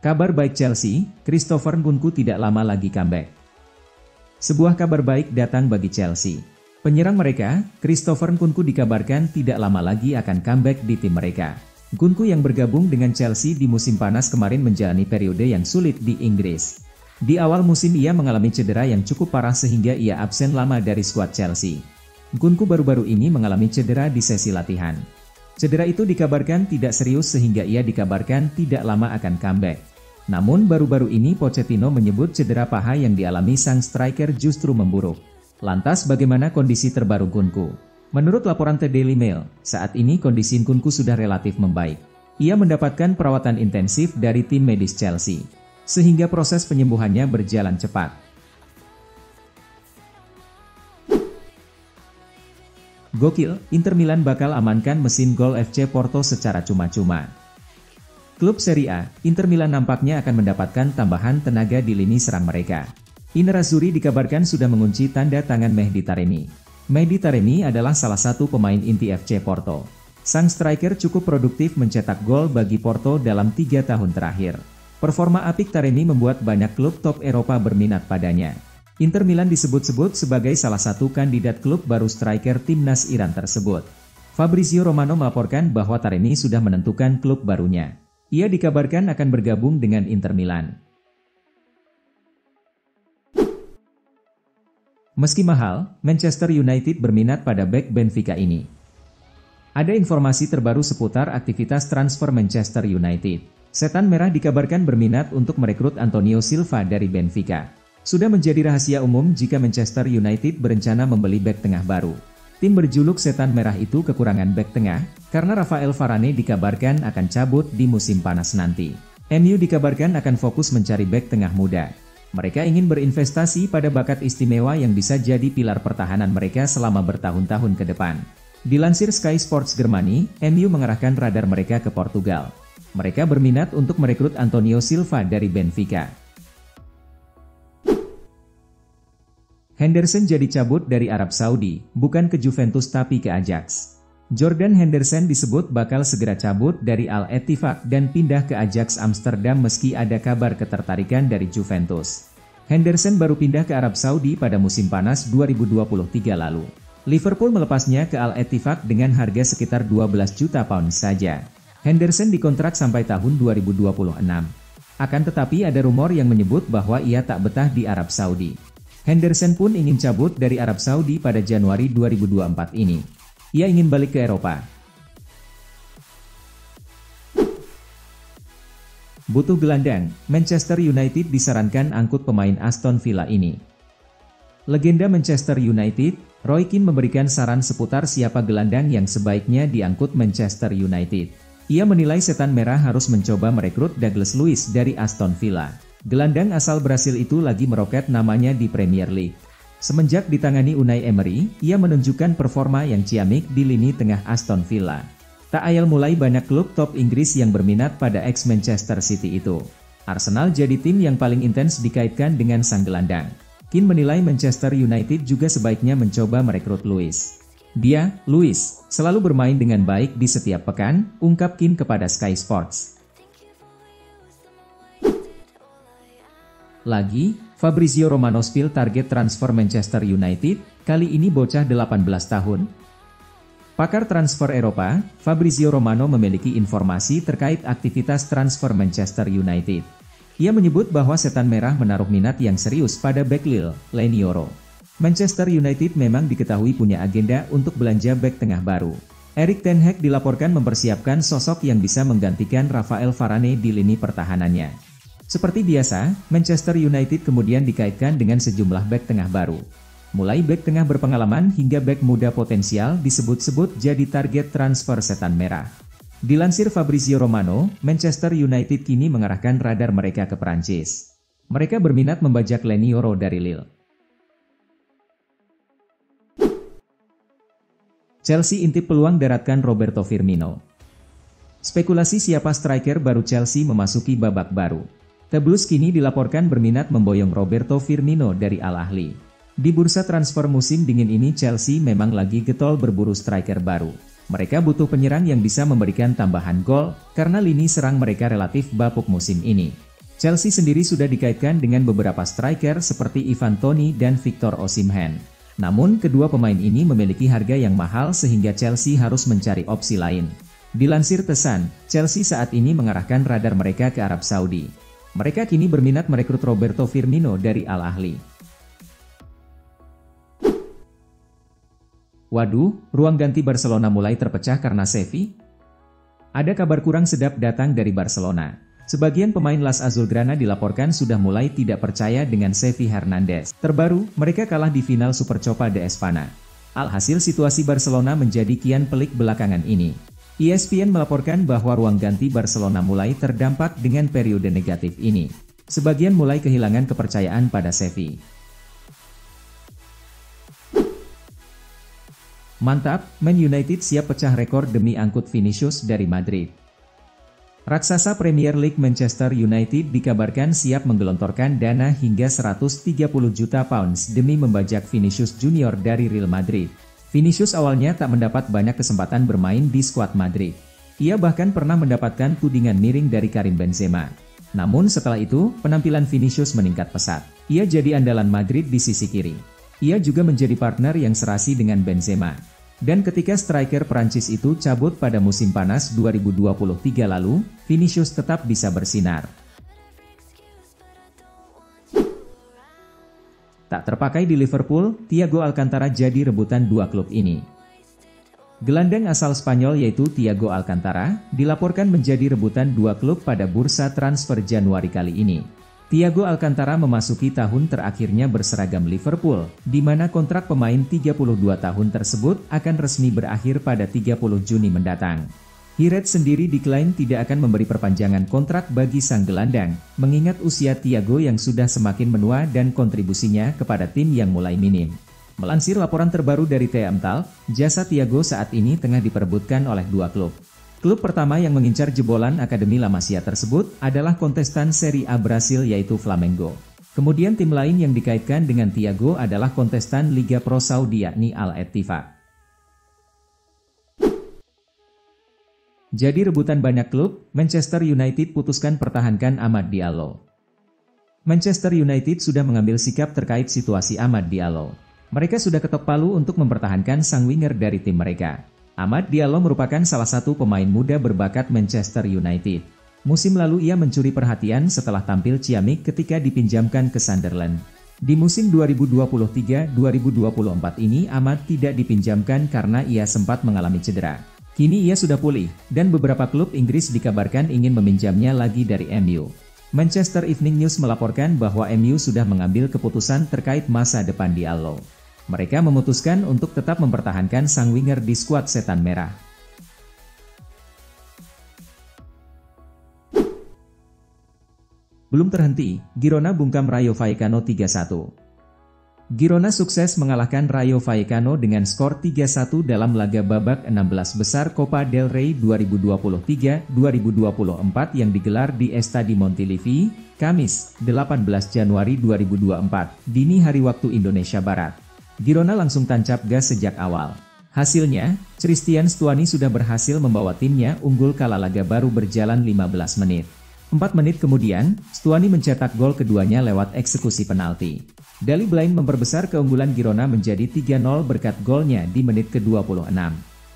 Kabar baik Chelsea, Christopher Nkunku tidak lama lagi comeback. Sebuah kabar baik datang bagi Chelsea. Penyerang mereka, Christopher Nkunku dikabarkan tidak lama lagi akan comeback di tim mereka. Nkunku yang bergabung dengan Chelsea di musim panas kemarin menjalani periode yang sulit di Inggris. Di awal musim ia mengalami cedera yang cukup parah sehingga ia absen lama dari skuad Chelsea. Nkunku baru-baru ini mengalami cedera di sesi latihan. Cedera itu dikabarkan tidak serius sehingga ia dikabarkan tidak lama akan comeback. Namun baru-baru ini Pochettino menyebut cedera paha yang dialami sang striker justru memburuk. Lantas bagaimana kondisi terbaru Nkunku? Menurut laporan The Daily Mail, saat ini kondisi Nkunku sudah relatif membaik. Ia mendapatkan perawatan intensif dari tim medis Chelsea, sehingga proses penyembuhannya berjalan cepat. Gokil, Inter Milan bakal amankan mesin gol FC Porto secara cuma-cuma. Klub Serie A, Inter Milan nampaknya akan mendapatkan tambahan tenaga di lini serang mereka. I Nerazzurri dikabarkan sudah mengunci tanda tangan Mehdi Taremi. Mehdi Taremi adalah salah satu pemain inti FC Porto. Sang striker cukup produktif mencetak gol bagi Porto dalam 3 tahun terakhir. Performa apik Taremi membuat banyak klub top Eropa berminat padanya. Inter Milan disebut-sebut sebagai salah satu kandidat klub baru striker timnas Iran tersebut. Fabrizio Romano melaporkan bahwa Taremi sudah menentukan klub barunya. Ia dikabarkan akan bergabung dengan Inter Milan. Meski mahal, Manchester United berminat pada bek Benfica ini. Ada informasi terbaru seputar aktivitas transfer Manchester United. Setan Merah dikabarkan berminat untuk merekrut Antonio Silva dari Benfica. Sudah menjadi rahasia umum jika Manchester United berencana membeli bek tengah baru. Tim berjuluk Setan Merah itu kekurangan bek tengah, karena Rafael Varane dikabarkan akan cabut di musim panas nanti. MU dikabarkan akan fokus mencari bek tengah muda. Mereka ingin berinvestasi pada bakat istimewa yang bisa jadi pilar pertahanan mereka selama bertahun-tahun ke depan. Dilansir Sky Sports Germany, MU mengarahkan radar mereka ke Portugal. Mereka berminat untuk merekrut Antonio Silva dari Benfica. Henderson jadi cabut dari Arab Saudi, bukan ke Juventus tapi ke Ajax. Jordan Henderson disebut bakal segera cabut dari Al-Ettifaq dan pindah ke Ajax Amsterdam meski ada kabar ketertarikan dari Juventus. Henderson baru pindah ke Arab Saudi pada musim panas 2023 lalu. Liverpool melepasnya ke Al-Ettifaq dengan harga sekitar 12 juta pound saja. Henderson dikontrak sampai tahun 2026. Akan tetapi ada rumor yang menyebut bahwa ia tak betah di Arab Saudi. Henderson pun ingin cabut dari Arab Saudi pada Januari 2024 ini. Ia ingin balik ke Eropa. Butuh gelandang, Manchester United disarankan angkut pemain Aston Villa ini. Legenda Manchester United, Roy Keane memberikan saran seputar siapa gelandang yang sebaiknya diangkut Manchester United. Ia menilai Setan Merah harus mencoba merekrut Douglas Luiz dari Aston Villa. Gelandang asal Brasil itu lagi meroket namanya di Premier League. Semenjak ditangani Unai Emery, ia menunjukkan performa yang ciamik di lini tengah Aston Villa. Tak ayal mulai banyak klub top Inggris yang berminat pada ex-Manchester City itu. Arsenal jadi tim yang paling intens dikaitkan dengan sang gelandang. Keane menilai Manchester United juga sebaiknya mencoba merekrut Luiz. Luiz, selalu bermain dengan baik di setiap pekan, ungkap Keane kepada Sky Sports. Lagi, Fabrizio Romano spill target transfer Manchester United, kali ini bocah 18 tahun. Pakar transfer Eropa, Fabrizio Romano memiliki informasi terkait aktivitas transfer Manchester United. Ia menyebut bahwa Setan Merah menaruh minat yang serius pada bek Lille, Lenioro. Manchester United memang diketahui punya agenda untuk belanja bek tengah baru. Erik ten Hag dilaporkan mempersiapkan sosok yang bisa menggantikan Rafael Varane di lini pertahanannya. Seperti biasa, Manchester United kemudian dikaitkan dengan sejumlah bek tengah baru. Mulai bek tengah berpengalaman hingga bek muda potensial disebut-sebut jadi target transfer Setan Merah. Dilansir Fabrizio Romano, Manchester United kini mengarahkan radar mereka ke Prancis. Mereka berminat membajak Lenioro dari Lille. Chelsea intip peluang daratkan Roberto Firmino. Spekulasi siapa striker baru Chelsea memasuki babak baru. The Blues kini dilaporkan berminat memboyong Roberto Firmino dari Al Ahly. Di bursa transfer musim dingin ini Chelsea memang lagi getol berburu striker baru. Mereka butuh penyerang yang bisa memberikan tambahan gol, karena lini serang mereka relatif bapuk musim ini. Chelsea sendiri sudah dikaitkan dengan beberapa striker seperti Ivan Toney dan Victor Osimhen. Namun kedua pemain ini memiliki harga yang mahal sehingga Chelsea harus mencari opsi lain. Dilansir The Sun, Chelsea saat ini mengarahkan radar mereka ke Arab Saudi. Mereka kini berminat merekrut Roberto Firmino dari Al Ahly. Waduh, ruang ganti Barcelona mulai terpecah karena Xavi? Ada kabar kurang sedap datang dari Barcelona. Sebagian pemain Las Azulgrana dilaporkan sudah mulai tidak percaya dengan Xavi Hernandez. Terbaru, mereka kalah di final Supercopa de Espanya. Alhasil situasi Barcelona menjadi kian pelik belakangan ini. ESPN melaporkan bahwa ruang ganti Barcelona mulai terdampak dengan periode negatif ini. Sebagian mulai kehilangan kepercayaan pada Xavi. Mantap, Man United siap pecah rekor demi angkut Vinicius dari Madrid. Raksasa Premier League Manchester United dikabarkan siap menggelontorkan dana hingga 130 juta pounds demi membajak Vinicius Junior dari Real Madrid. Vinicius awalnya tak mendapat banyak kesempatan bermain di skuad Madrid. Ia bahkan pernah mendapatkan tudingan miring dari Karim Benzema. Namun setelah itu, penampilan Vinicius meningkat pesat. Ia jadi andalan Madrid di sisi kiri. Ia juga menjadi partner yang serasi dengan Benzema. Dan ketika striker Prancis itu cabut pada musim panas 2023 lalu, Vinicius tetap bisa bersinar. Tak terpakai di Liverpool, Thiago Alcantara jadi rebutan dua klub ini. Gelandang asal Spanyol yaitu Thiago Alcantara, dilaporkan menjadi rebutan dua klub pada bursa transfer Januari kali ini. Thiago Alcantara memasuki tahun terakhirnya berseragam Liverpool, di mana kontrak pemain 32 tahun tersebut akan resmi berakhir pada 30 Juni mendatang. Hired sendiri diklaim tidak akan memberi perpanjangan kontrak bagi sang gelandang, mengingat usia Thiago yang sudah semakin menua dan kontribusinya kepada tim yang mulai minim. Melansir laporan terbaru dari TMTalk, jasa Thiago saat ini tengah diperebutkan oleh dua klub. Klub pertama yang mengincar jebolan Akademi La Masia tersebut adalah kontestan Serie A Brasil yaitu Flamengo. Kemudian tim lain yang dikaitkan dengan Thiago adalah kontestan Liga Pro Saudi yakni Al-Ettifaq. Jadi rebutan banyak klub, Manchester United putuskan pertahankan Amad Diallo. Manchester United sudah mengambil sikap terkait situasi Amad Diallo. Mereka sudah ketok palu untuk mempertahankan sang winger dari tim mereka. Amad Diallo merupakan salah satu pemain muda berbakat Manchester United. Musim lalu ia mencuri perhatian setelah tampil ciamik ketika dipinjamkan ke Sunderland. Di musim 2023-2024 ini Amad tidak dipinjamkan karena ia sempat mengalami cedera. Kini ia sudah pulih, dan beberapa klub Inggris dikabarkan ingin meminjamnya lagi dari MU. Manchester Evening News melaporkan bahwa MU sudah mengambil keputusan terkait masa depan Diallo. Mereka memutuskan untuk tetap mempertahankan sang winger di skuad Setan Merah. Belum terhenti, Girona bungkam Rayo Vallecano 3-1. Girona sukses mengalahkan Rayo Vallecano dengan skor 3-1 dalam laga babak 16 besar Copa del Rey 2023-2024 yang digelar di Estadi Montilivi, Kamis, 18 Januari 2024, dini hari waktu Indonesia Barat. Girona langsung tancap gas sejak awal. Hasilnya, Christian Stuani sudah berhasil membawa timnya unggul kala laga baru berjalan 15 menit. 4 menit kemudian, Stuani mencetak gol keduanya lewat eksekusi penalti. Dali Blind memperbesar keunggulan Girona menjadi 3-0 berkat golnya di menit ke-26.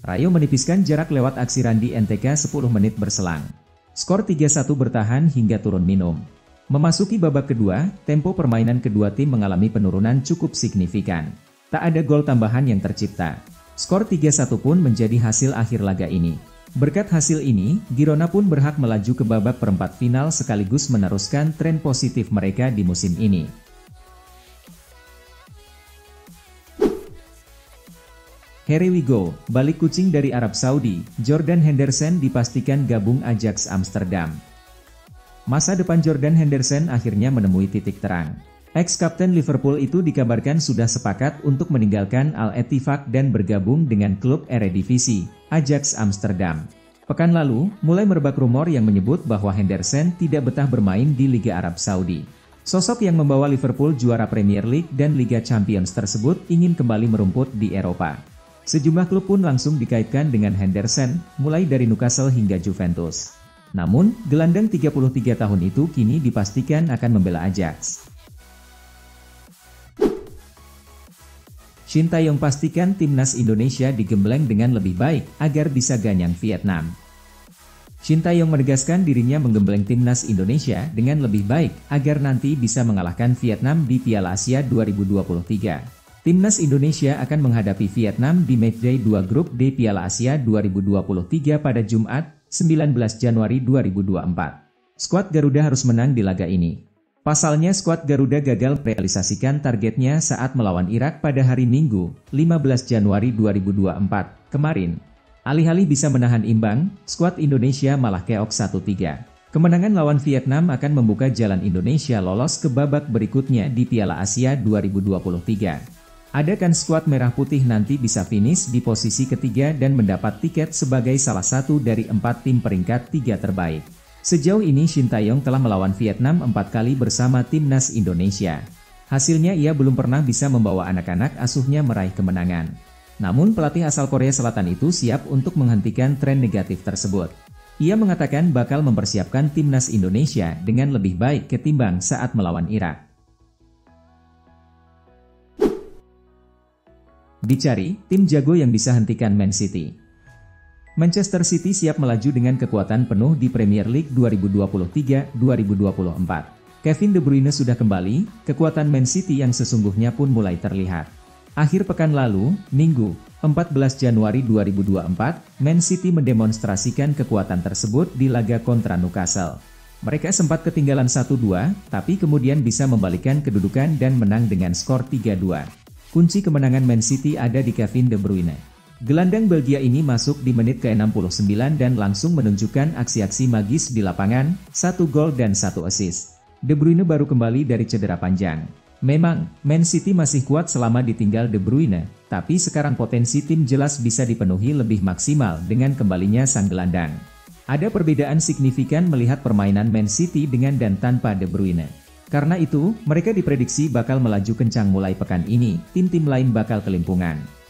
Rayo menipiskan jarak lewat aksi Randi NTK 10 menit berselang. Skor 3-1 bertahan hingga turun minum. Memasuki babak kedua, tempo permainan kedua tim mengalami penurunan cukup signifikan. Tak ada gol tambahan yang tercipta. Skor 3-1 pun menjadi hasil akhir laga ini. Berkat hasil ini, Girona pun berhak melaju ke babak perempat final sekaligus meneruskan tren positif mereka di musim ini. Here we go, balik kucing dari Arab Saudi, Jordan Henderson dipastikan gabung Ajax Amsterdam. Masa depan Jordan Henderson akhirnya menemui titik terang. Ex-kapten Liverpool itu dikabarkan sudah sepakat untuk meninggalkan Al-Ettifaq dan bergabung dengan klub Eredivisie, Ajax Amsterdam. Pekan lalu, mulai merebak rumor yang menyebut bahwa Henderson tidak betah bermain di Liga Arab Saudi. Sosok yang membawa Liverpool juara Premier League dan Liga Champions tersebut ingin kembali merumput di Eropa. Sejumlah klub pun langsung dikaitkan dengan Henderson, mulai dari Newcastle hingga Juventus. Namun, gelandang 33 tahun itu kini dipastikan akan membela Ajax. Shin Tae-yong pastikan timnas Indonesia digembleng dengan lebih baik agar bisa ganyang Vietnam. Shin Tae-yong menegaskan dirinya menggembleng timnas Indonesia dengan lebih baik agar nanti bisa mengalahkan Vietnam di Piala Asia 2023. Timnas Indonesia akan menghadapi Vietnam di matchday 2 grup D Piala Asia 2023 pada Jumat, 19 Januari 2024. Skuad Garuda harus menang di laga ini. Pasalnya skuad Garuda gagal merealisasikan targetnya saat melawan Irak pada hari Minggu, 15 Januari 2024, kemarin. Alih-alih bisa menahan imbang, skuad Indonesia malah keok 1-3. Kemenangan lawan Vietnam akan membuka jalan Indonesia lolos ke babak berikutnya di Piala Asia 2023. Adakan skuad Merah Putih nanti bisa finish di posisi ketiga dan mendapat tiket sebagai salah satu dari 4 tim peringkat 3 terbaik. Sejauh ini Shin Tae-yong telah melawan Vietnam 4 kali bersama timnas Indonesia. Hasilnya ia belum pernah bisa membawa anak-anak asuhnya meraih kemenangan. Namun pelatih asal Korea Selatan itu siap untuk menghentikan tren negatif tersebut. Ia mengatakan bakal mempersiapkan timnas Indonesia dengan lebih baik ketimbang saat melawan Irak. Dicari, tim jago yang bisa hentikan Man City. Manchester City siap melaju dengan kekuatan penuh di Premier League 2023-2024. Kevin De Bruyne sudah kembali, kekuatan Man City yang sesungguhnya pun mulai terlihat. Akhir pekan lalu, Minggu, 14 Januari 2024, Man City mendemonstrasikan kekuatan tersebut di laga kontra Newcastle. Mereka sempat ketinggalan 1-2, tapi kemudian bisa membalikkan kedudukan dan menang dengan skor 3-2. Kunci kemenangan Man City ada di Kevin De Bruyne. Gelandang Belgia ini masuk di menit ke-69 dan langsung menunjukkan aksi-aksi magis di lapangan, 1 gol dan 1 assist. De Bruyne baru kembali dari cedera panjang. Memang, Man City masih kuat selama ditinggal De Bruyne, tapi sekarang potensi tim jelas bisa dipenuhi lebih maksimal dengan kembalinya sang gelandang. Ada perbedaan signifikan melihat permainan Man City dengan dan tanpa De Bruyne. Karena itu, mereka diprediksi bakal melaju kencang mulai pekan ini, tim-tim lain bakal kelimpungan.